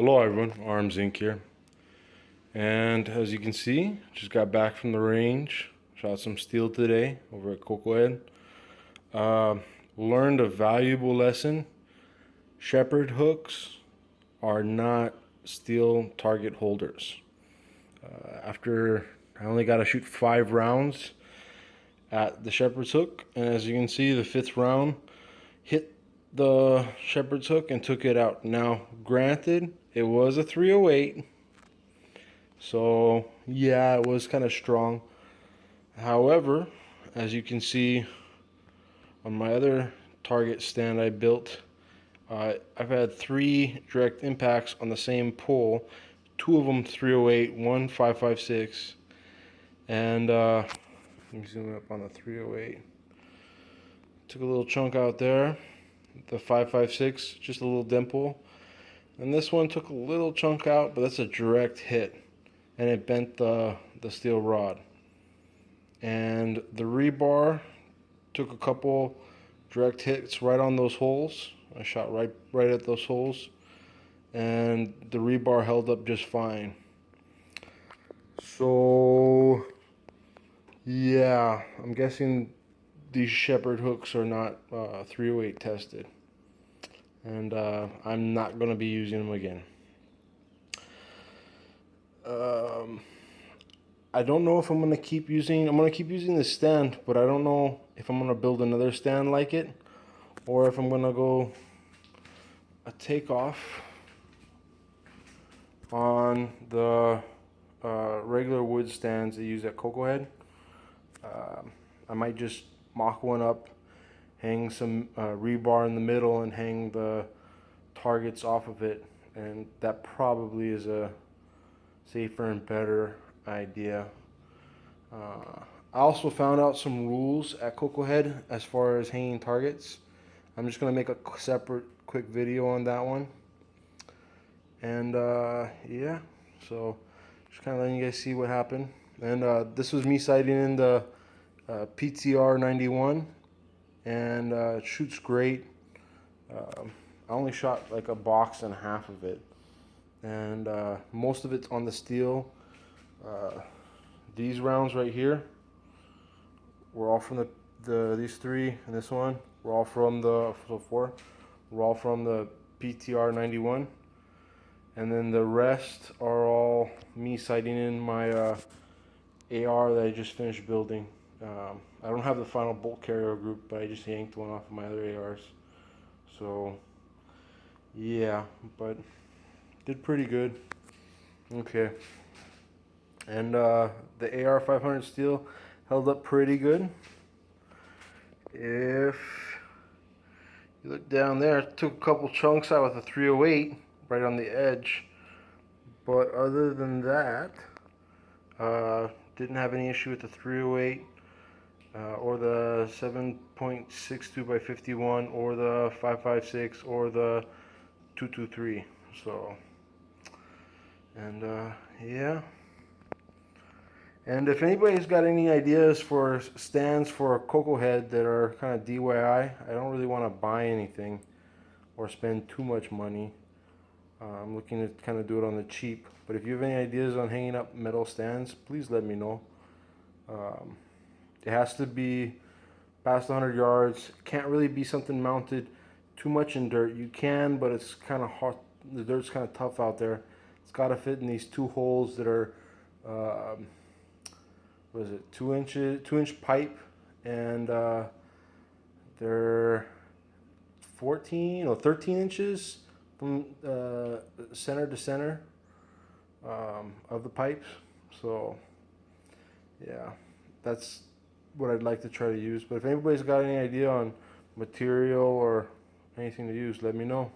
Hello everyone, Arms Inc. here. And as you can see, just got back from the range. Shot some steel today over at Kokohead. Learned a valuable lesson. Shepherd hooks are not steel target holders. After I only got to shoot 5 rounds at the shepherd's hook, and as you can see, the 5th round hit the shepherd's hook and took it out. Now, granted, it was a 308, so yeah, it was kind of strong. However, as you can see on my other target stand I built, I've had 3 direct impacts on the same pole, 2 of them 308, one 5.56, and let me zoom up on the 308. Took a little chunk out there. The 5.56, just a little dimple. And this one took a little chunk out, but that's a direct hit. And it bent the steel rod. And the rebar took a couple direct hits right on those holes. I shot right at those holes. And the rebar held up just fine. So, yeah, I'm guessing these shepherd hooks are not 308 tested, and I'm not going to be using them again. I don't know if I'm going to keep using this stand, but I don't know if I'm going to build another stand like it, or if I'm going to go a takeoff on the regular wood stands they use at Kokohead. I might just mock one up, hang some rebar in the middle, and hang the targets off of it, and that probably is a safer and better idea. I also found out some rules at Kokohead as far as hanging targets. I'm just going to make a separate quick video on that one. And yeah, so just kind of letting you guys see what happened. And this was me sighting in the PTR 91, and it shoots great. I only shot like a box and a half of it, and most of it's on the steel. These rounds right here were all from these 3, and this one were all from the 4 were all from the PTR 91, and then the rest are all me sighting in my AR that I just finished building. I don't have the final bolt carrier group, but I just yanked one off of my other ARs. So, yeah, but did pretty good. Okay. And the AR 500 steel held up pretty good. If you look down there, I took a couple chunks out with a 308 right on the edge. But other than that, didn't have any issue with the 308. Or the 7.62 by 51, or the 5.56, or the 223. So, and yeah. And if anybody's got any ideas for stands for Kokohead that are kind of DIY, I don't really want to buy anything or spend too much money. I'm looking to kind of do it on the cheap. But if you have any ideas on hanging up metal stands, please let me know. It has to be past 100 yards. It can't really be something mounted too much in dirt. You can, but it's kind of hard. The dirt's kind of tough out there. It's got to fit in these 2 holes that are, what is it, 2-inch pipe, and they're 14 or 13 inches from center to center of the pipes. So, yeah, that's what I'd like to try to use. But if anybody's got any idea on material or anything to use, let me know.